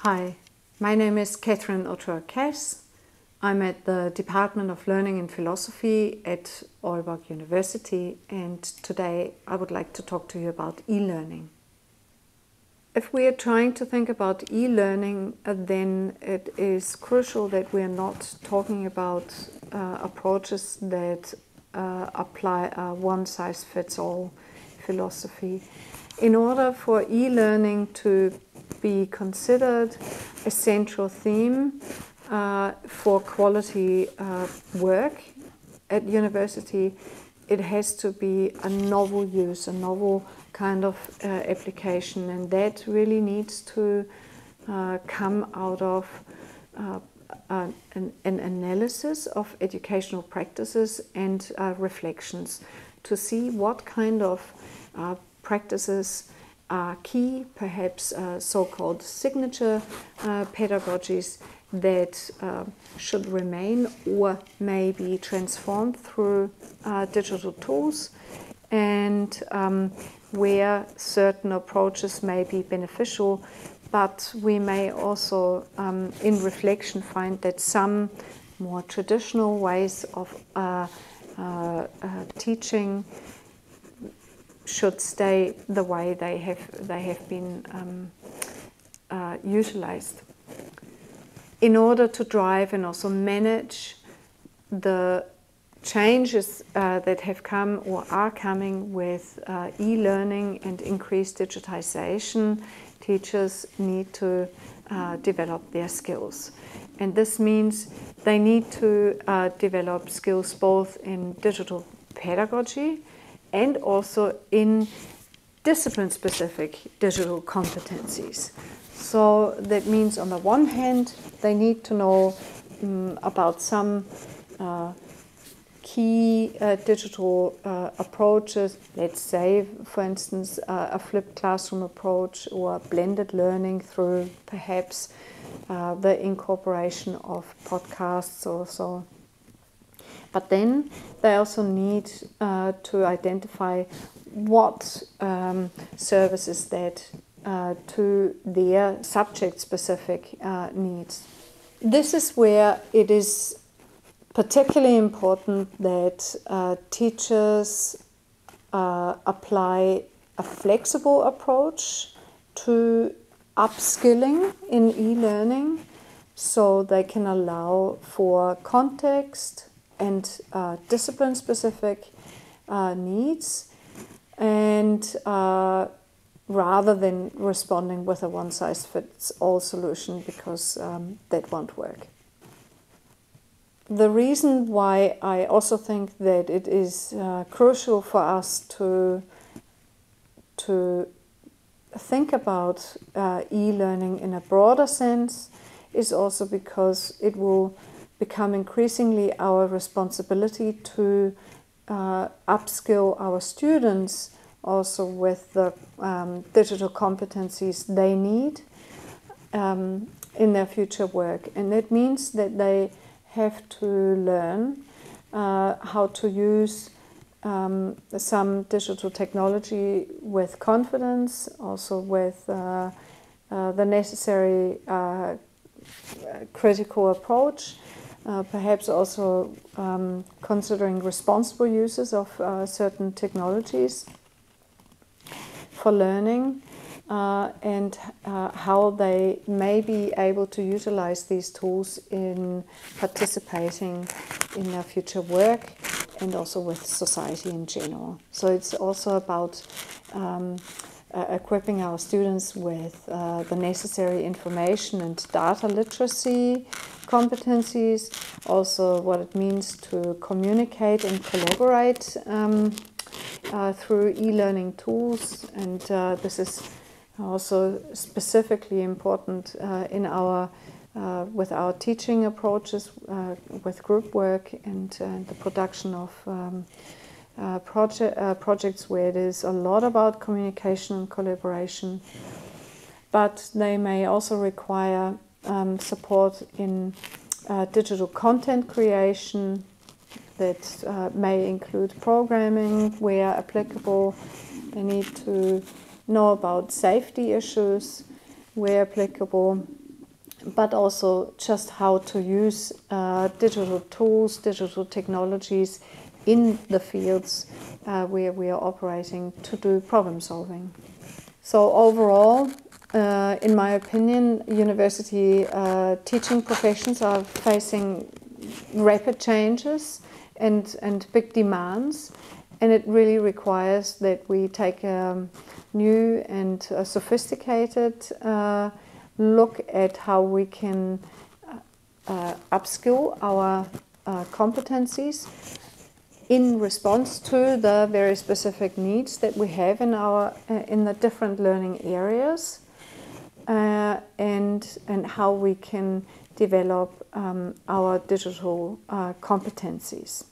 Hi, my name is Catherine Ochoa-Cass. I'm at the Department of Learning and Philosophy at Aalborg University, and today I would like to talk to you about e-learning. If we are trying to think about e-learning, then it is crucial that we are not talking about approaches that apply a one-size-fits-all philosophy. In order for e-learning to be considered a central theme for quality work at university, it has to be a novel use, a novel kind of application, and that really needs to come out of an analysis of educational practices and reflections to see what kind of practices are key, perhaps so-called signature pedagogies that should remain or may be transformed through digital tools, and where certain approaches may be beneficial, but we may also in reflection find that some more traditional ways of teaching should stay the way they have been utilized. In order to drive and also manage the changes that have come or are coming with e-learning and increased digitization, teachers need to develop their skills. And this means they need to develop skills both in digital pedagogy and also in discipline-specific digital competencies. So that means on the one hand, they need to know about some key digital approaches, let's say, for instance, a flipped classroom approach or blended learning through perhaps the incorporation of podcasts or so. But then they also need to identify what services that to their subject-specific needs. This is where it is particularly important that teachers apply a flexible approach to upskilling in e-learning, so they can allow for context and discipline-specific needs, and rather than responding with a one-size-fits-all solution, because that won't work. The reason why I also think that it is crucial for us to think about e-learning in a broader sense is also because it will become increasingly our responsibility to upskill our students also with the digital competencies they need in their future work. And that means that they have to learn how to use some digital technology with confidence, also with the necessary critical approach, perhaps also considering responsible uses of certain technologies for learning, and how they may be able to utilize these tools in participating in their future work and also with society in general. So it's also about equipping our students with the necessary information and data literacy competencies, also what it means to communicate and collaborate through e-learning tools, and this is also specifically important in our with our teaching approaches, with group work and the production of projects where it is a lot about communication and collaboration. But they may also require support in digital content creation that may include programming where applicable. They need to know about safety issues where applicable, but also just how to use digital tools, digital technologies in the fields where we are operating to do problem solving. So overall, in my opinion, university teaching professions are facing rapid changes and big demands, and it really requires that we take a new and sophisticated look at how we can upskill our competencies in response to the very specific needs that we have in the different learning areas, and how we can develop our digital competencies.